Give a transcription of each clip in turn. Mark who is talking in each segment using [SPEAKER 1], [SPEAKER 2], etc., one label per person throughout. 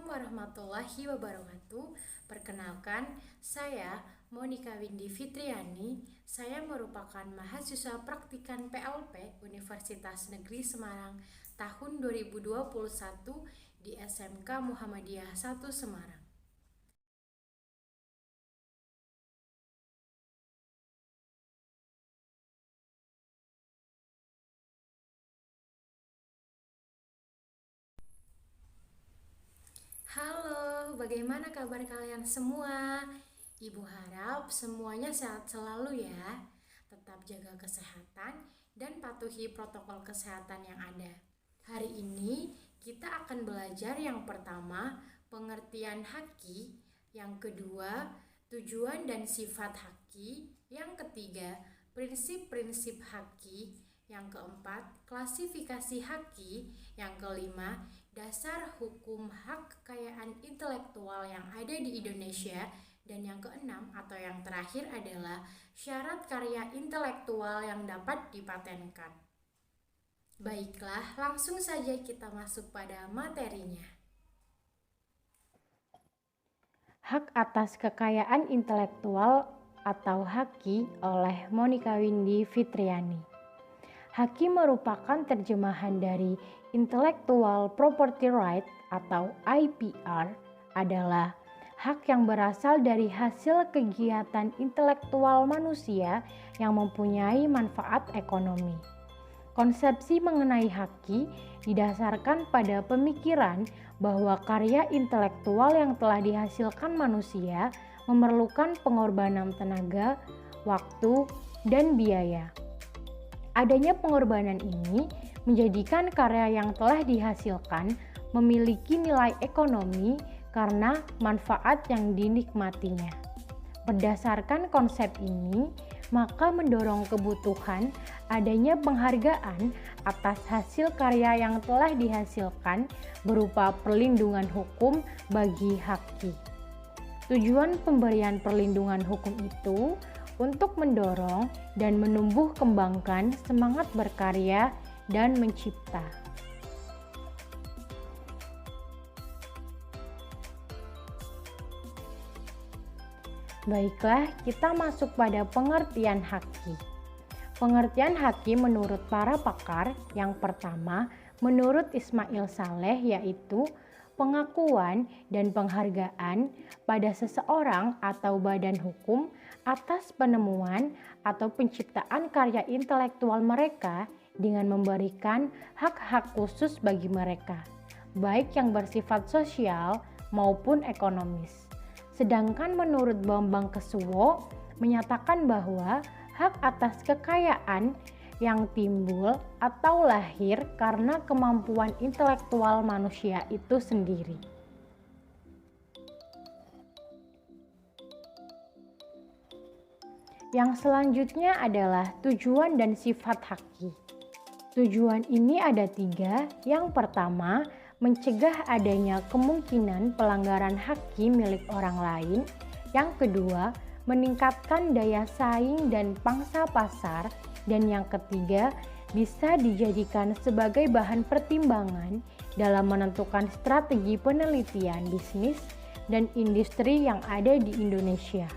[SPEAKER 1] Assalamualaikum warahmatullahi wabarakatuh. Perkenalkan, saya Monica Windy Fitriani. Saya merupakan mahasiswa praktikan PLP Universitas Negeri Semarang tahun 2021 di SMK Muhammadiyah 1 Semarang. Halo, bagaimana kabar kalian semua? Ibu harap semuanya sehat selalu ya. Tetap jaga kesehatan dan patuhi protokol kesehatan yang ada. Hari ini kita akan belajar yang pertama, pengertian haki, yang kedua, tujuan dan sifat haki, yang ketiga, prinsip-prinsip haki, yang keempat, klasifikasi haki, yang kelima, dasar hukum hak kekayaan intelektual yang ada di Indonesia, dan yang keenam atau yang terakhir adalah syarat karya intelektual yang dapat dipatenkan. Baiklah, langsung saja kita masuk pada materinya.
[SPEAKER 2] Hak atas kekayaan intelektual atau haki oleh Monica Windy Fitriani. Haki merupakan terjemahan dari Intellectual Property Right atau IPR, adalah hak yang berasal dari hasil kegiatan intelektual manusia yang mempunyai manfaat ekonomi. Konsepsi mengenai haki didasarkan pada pemikiran bahwa karya intelektual yang telah dihasilkan manusia memerlukan pengorbanan tenaga, waktu, dan biaya. Adanya pengorbanan ini menjadikan karya yang telah dihasilkan memiliki nilai ekonomi karena manfaat yang dinikmatinya. Berdasarkan konsep ini, maka mendorong kebutuhan adanya penghargaan atas hasil karya yang telah dihasilkan berupa perlindungan hukum bagi haki. Tujuan pemberian perlindungan hukum itu untuk mendorong dan menumbuh kembangkan semangat berkarya dan mencipta. Baiklah, kita masuk pada pengertian haki. Pengertian haki menurut para pakar, yang pertama, menurut Ismail Saleh, yaitu pengakuan dan penghargaan pada seseorang atau badan hukum atas penemuan atau penciptaan karya intelektual mereka dengan memberikan hak-hak khusus bagi mereka, baik yang bersifat sosial maupun ekonomis. Sedangkan menurut Bambang Kesuwo menyatakan bahwa hak atas kekayaan yang timbul atau lahir karena kemampuan intelektual manusia itu sendiri. Yang selanjutnya adalah tujuan dan sifat haki. Tujuan ini ada 3. Yang pertama, mencegah adanya kemungkinan pelanggaran haki milik orang lain. Yang kedua, meningkatkan daya saing dan pangsa pasar. Dan yang ketiga, bisa dijadikan sebagai bahan pertimbangan dalam menentukan strategi penelitian bisnis dan industri yang ada di Indonesia.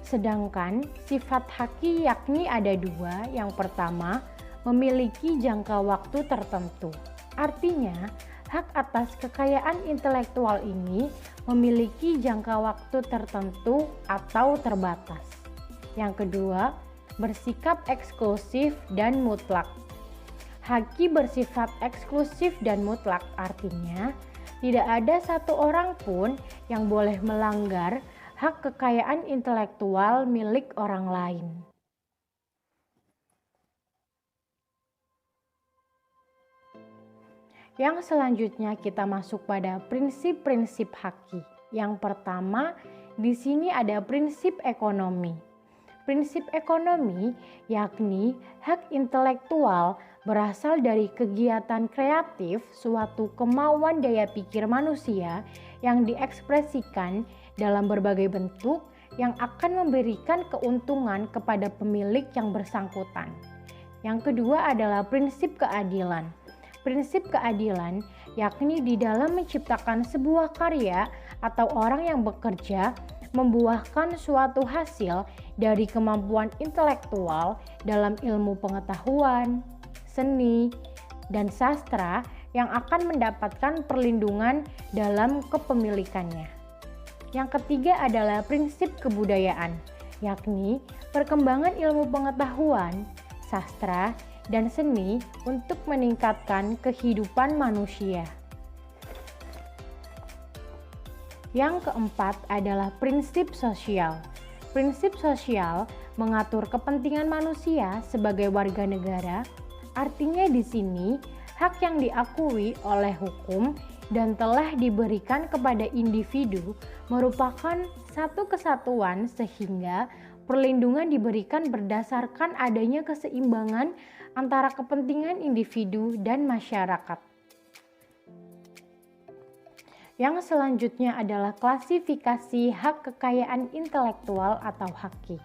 [SPEAKER 2] Sedangkan sifat haki yakni ada 2. Yang pertama, memiliki jangka waktu tertentu. Artinya, hak atas kekayaan intelektual ini memiliki jangka waktu tertentu atau terbatas. Yang kedua, bersikap eksklusif dan mutlak. Haki bersifat eksklusif dan mutlak, artinya tidak ada satu orang pun yang boleh melanggar hak kekayaan intelektual milik orang lain. Yang selanjutnya kita masuk pada prinsip-prinsip haki. Yang pertama, di sini ada prinsip ekonomi. Prinsip ekonomi yakni hak intelektual berasal dari kegiatan kreatif suatu kemauan daya pikir manusia yang diekspresikan dalam berbagai bentuk yang akan memberikan keuntungan kepada pemilik yang bersangkutan. Yang kedua adalah prinsip keadilan. Prinsip keadilan yakni di dalam menciptakan sebuah karya atau orang yang bekerja membuahkan suatu hasil dari kemampuan intelektual dalam ilmu pengetahuan, seni, dan sastra yang akan mendapatkan perlindungan dalam kepemilikannya. Yang ketiga adalah prinsip kebudayaan, yakni perkembangan ilmu pengetahuan, sastra, dan seni untuk meningkatkan kehidupan manusia. Yang keempat adalah prinsip sosial. Prinsip sosial mengatur kepentingan manusia sebagai warga negara. Artinya di sini hak yang diakui oleh hukum dan telah diberikan kepada individu merupakan satu kesatuan sehingga perlindungan diberikan berdasarkan adanya keseimbangan antara kepentingan individu dan masyarakat. Yang selanjutnya adalah klasifikasi hak kekayaan intelektual atau HAKI.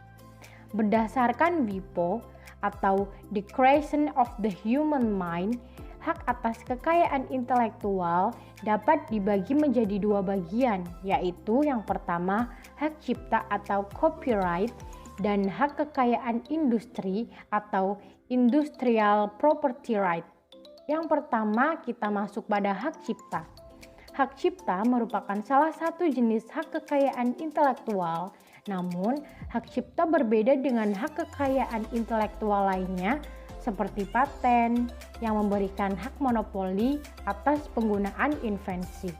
[SPEAKER 2] Berdasarkan WIPO atau Declaration of the Human Mind, hak atas kekayaan intelektual dapat dibagi menjadi dua bagian, yaitu yang pertama hak cipta atau copyright dan hak kekayaan industri atau industrial property right. Yang pertama kita masuk pada hak cipta. Hak cipta merupakan salah satu jenis hak kekayaan intelektual, namun hak cipta berbeda dengan hak kekayaan intelektual lainnya seperti paten yang memberikan hak monopoli atas penggunaan invensi.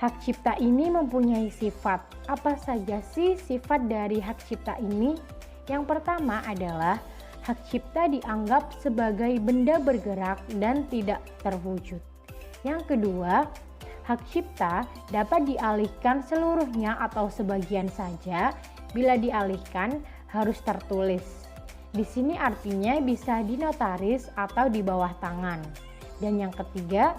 [SPEAKER 2] Hak cipta ini mempunyai sifat. Apa saja sih sifat dari hak cipta ini? Yang pertama adalah hak cipta dianggap sebagai benda bergerak dan tidak terwujud. Yang kedua, hak cipta dapat dialihkan seluruhnya atau sebagian saja. Bila dialihkan harus tertulis. Di sini artinya bisa dinotaris atau di bawah tangan. Dan yang ketiga,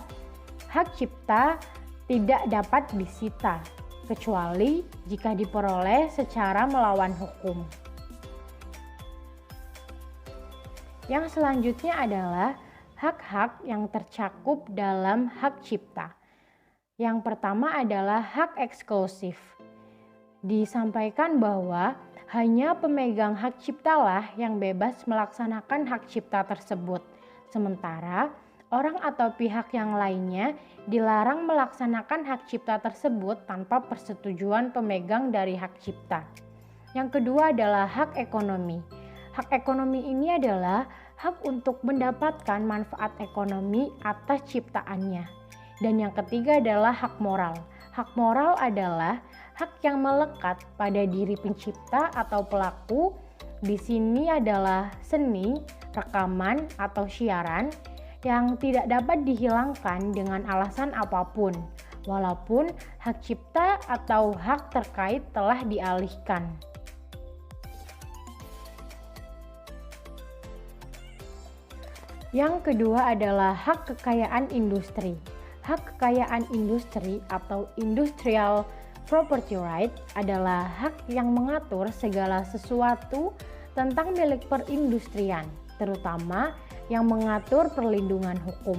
[SPEAKER 2] hak cipta tidak dapat disita kecuali jika diperoleh secara melawan hukum. Yang selanjutnya adalah hak-hak yang tercakup dalam hak cipta. Yang pertama adalah hak eksklusif. Disampaikan bahwa hanya pemegang hak ciptalah yang bebas melaksanakan hak cipta tersebut. Sementara orang atau pihak yang lainnya dilarang melaksanakan hak cipta tersebut tanpa persetujuan pemegang dari hak cipta. Yang kedua adalah hak ekonomi. Hak ekonomi ini adalah hak untuk mendapatkan manfaat ekonomi atas ciptaannya. Dan yang ketiga adalah hak moral. Hak moral adalah hak yang melekat pada diri pencipta atau pelaku. Di sini adalah seni, rekaman, atau siaran yang tidak dapat dihilangkan dengan alasan apapun, walaupun hak cipta atau hak terkait telah dialihkan. Yang kedua adalah hak kekayaan industri. Hak kekayaan industri atau industrial property right adalah hak yang mengatur segala sesuatu tentang milik perindustrian, terutama yang mengatur perlindungan hukum.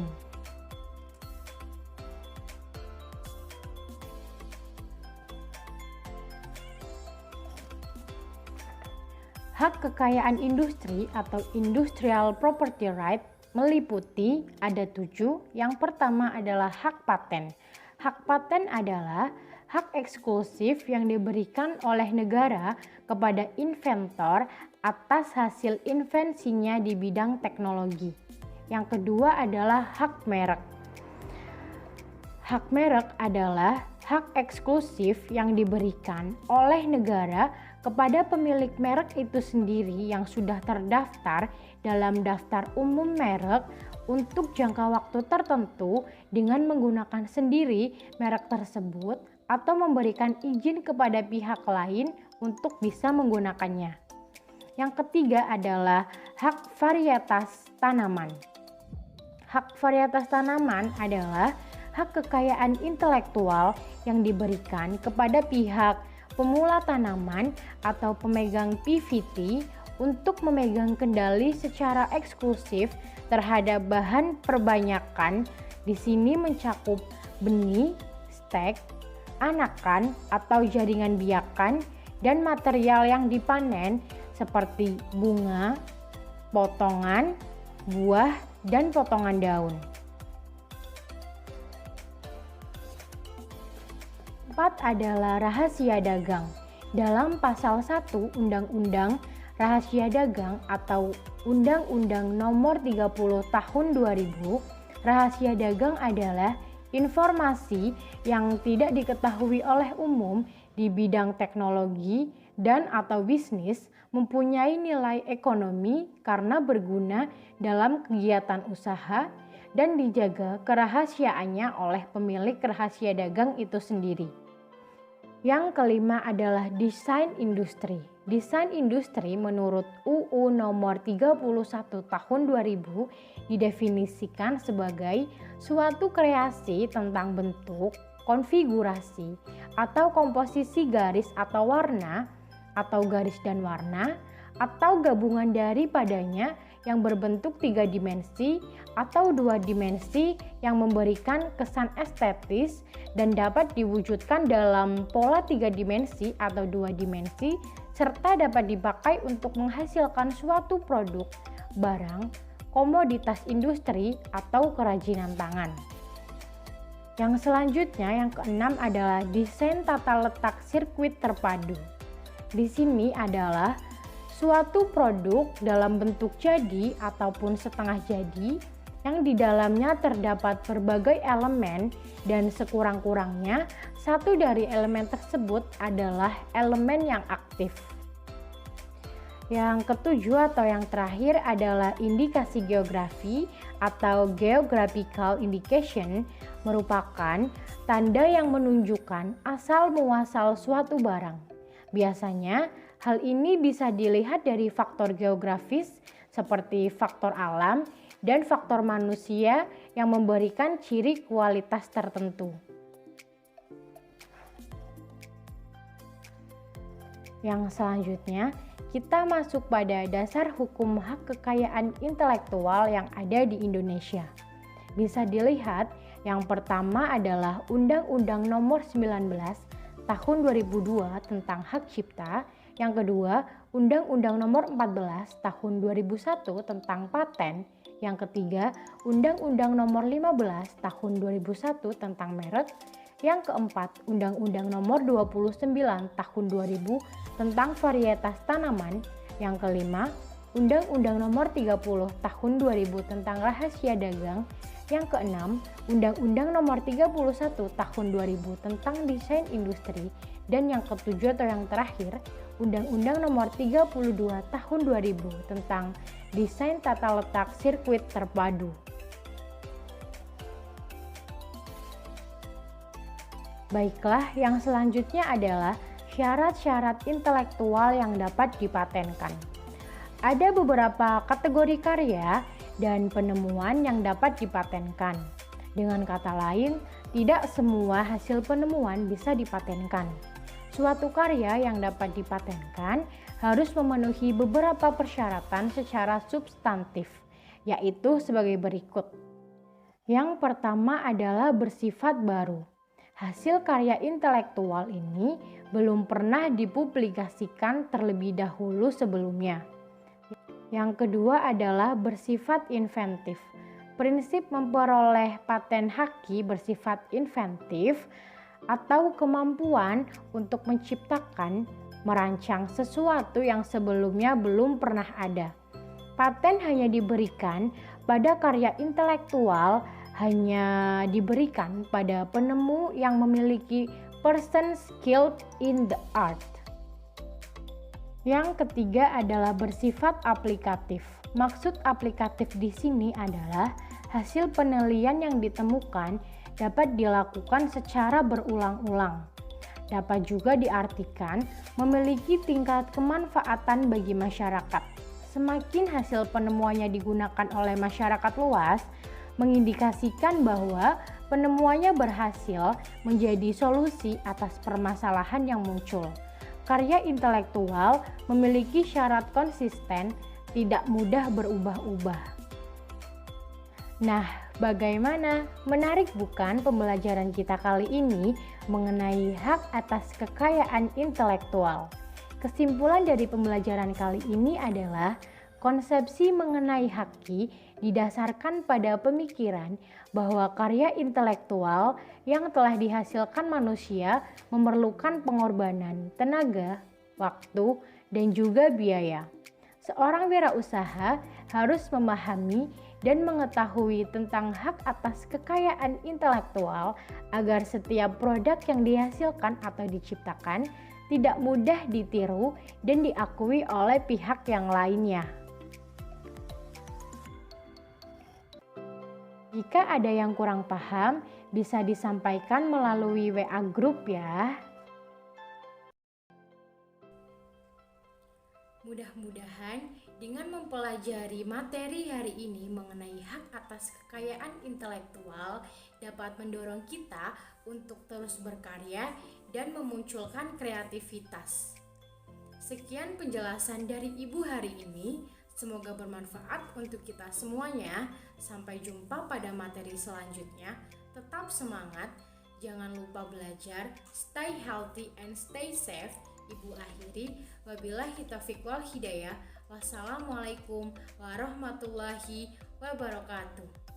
[SPEAKER 2] Hak kekayaan industri atau industrial property right meliputi ada 7. Yang pertama adalah hak paten. Hak paten adalah hak eksklusif yang diberikan oleh negara kepada inventor atas hasil invensinya di bidang teknologi. Yang kedua adalah hak merek. Hak merek adalah hak eksklusif yang diberikan oleh negara kepada pemilik merek itu sendiri yang sudah terdaftar dalam daftar umum merek untuk jangka waktu tertentu dengan menggunakan sendiri merek tersebut atau memberikan izin kepada pihak lain untuk bisa menggunakannya. Yang ketiga adalah hak varietas tanaman. Hak varietas tanaman adalah hak kekayaan intelektual yang diberikan kepada pihak pemula tanaman atau pemegang PVT untuk memegang kendali secara eksklusif terhadap bahan perbanyakan Di sini mencakup benih, stek, anakan atau jaringan biakan, dan material yang dipanen seperti bunga, potongan, buah, dan potongan daun. 4 adalah rahasia dagang. Dalam pasal 1 Undang-Undang Rahasia Dagang atau Undang-Undang Nomor 30 Tahun 2000, rahasia dagang adalah informasi yang tidak diketahui oleh umum di bidang teknologi dan atau bisnis, mempunyai nilai ekonomi karena berguna dalam kegiatan usaha dan dijaga kerahasiaannya oleh pemilik rahasia dagang itu sendiri. Yang kelima adalah desain industri. Desain industri menurut UU nomor 31 tahun 2000 didefinisikan sebagai suatu kreasi tentang bentuk, konfigurasi, atau komposisi garis atau warna, atau garis dan warna, atau gabungan daripadanya yang berbentuk 3 dimensi atau 2 dimensi yang memberikan kesan estetis dan dapat diwujudkan dalam pola 3 dimensi atau 2 dimensi serta dapat dipakai untuk menghasilkan suatu produk, barang, komoditas industri atau kerajinan tangan. Yang selanjutnya, yang keenam adalah desain tata letak sirkuit terpadu. Di sini adalah suatu produk dalam bentuk jadi ataupun setengah jadi yang di dalamnya terdapat berbagai elemen dan sekurang-kurangnya satu dari elemen tersebut adalah elemen yang aktif. Yang ketujuh atau yang terakhir adalah indikasi geografi atau geographical indication, merupakan tanda yang menunjukkan asal muasal suatu barang. Biasanya hal ini bisa dilihat dari faktor geografis seperti faktor alam dan faktor manusia yang memberikan ciri kualitas tertentu. Yang selanjutnya, kita masuk pada dasar hukum hak kekayaan intelektual yang ada di Indonesia. Bisa dilihat, yang pertama adalah Undang-Undang Nomor 19 Tahun 2002 tentang Hak Cipta. Yang kedua, Undang-Undang Nomor 14 Tahun 2001 tentang Paten. Yang ketiga, Undang-Undang Nomor 15 Tahun 2001 tentang Merek. Yang keempat, Undang-Undang Nomor 29 Tahun 2000 tentang Varietas Tanaman. Yang kelima, Undang-Undang Nomor 30 Tahun 2000 tentang Rahasia Dagang. Yang keenam, Undang-Undang Nomor 31 Tahun 2000 tentang Desain Industri. Dan yang ketujuh atau yang terakhir, Undang-Undang Nomor 32 Tahun 2000 tentang Desain Tata Letak Sirkuit Terpadu. Baiklah, yang selanjutnya adalah syarat-syarat intelektual yang dapat dipatenkan. Ada beberapa kategori karya dan penemuan yang dapat dipatenkan. Dengan kata lain, tidak semua hasil penemuan bisa dipatenkan. Suatu karya yang dapat dipatenkan harus memenuhi beberapa persyaratan secara substantif, yaitu sebagai berikut. Yang pertama adalah bersifat baru. Hasil karya intelektual ini belum pernah dipublikasikan terlebih dahulu sebelumnya. Yang kedua adalah bersifat inventif. Prinsip memperoleh paten haki bersifat inventif atau kemampuan untuk menciptakan, merancang sesuatu yang sebelumnya belum pernah ada. Paten hanya diberikan pada karya intelektual, hanya diberikan pada penemu yang memiliki person skilled in the art. Yang ketiga adalah bersifat aplikatif. Maksud aplikatif di sini adalah hasil penelitian yang ditemukan dapat dilakukan secara berulang-ulang. Dapat juga diartikan memiliki tingkat kemanfaatan bagi masyarakat. Semakin hasil penemuannya digunakan oleh masyarakat luas, mengindikasikan bahwa penemuannya berhasil menjadi solusi atas permasalahan yang muncul. Karya intelektual memiliki syarat konsisten, tidak mudah berubah-ubah. Nah, Bagaimana? Menarik bukan pembelajaran kita kali ini mengenai hak atas kekayaan intelektual? Kesimpulan dari pembelajaran kali ini adalah konsepsi mengenai haki didasarkan pada pemikiran bahwa karya intelektual yang telah dihasilkan manusia memerlukan pengorbanan tenaga, waktu, dan juga biaya. Seorang wirausaha harus memahami dan mengetahui tentang hak atas kekayaan intelektual agar setiap produk yang dihasilkan atau diciptakan tidak mudah ditiru dan diakui oleh pihak yang lainnya. Jika ada yang kurang paham, bisa disampaikan melalui WA Group ya.
[SPEAKER 1] Mudah-mudahan dengan mempelajari materi hari ini mengenai hak atas kekayaan intelektual dapat mendorong kita untuk terus berkarya dan memunculkan kreativitas. Sekian penjelasan dari Ibu hari ini. Semoga bermanfaat untuk kita semuanya. Sampai jumpa pada materi selanjutnya. Tetap semangat, jangan lupa belajar, stay healthy and stay safe. Ibu akhiri, wabillahi taufiq wal hidayah. Wassalamualaikum warahmatullahi wabarakatuh.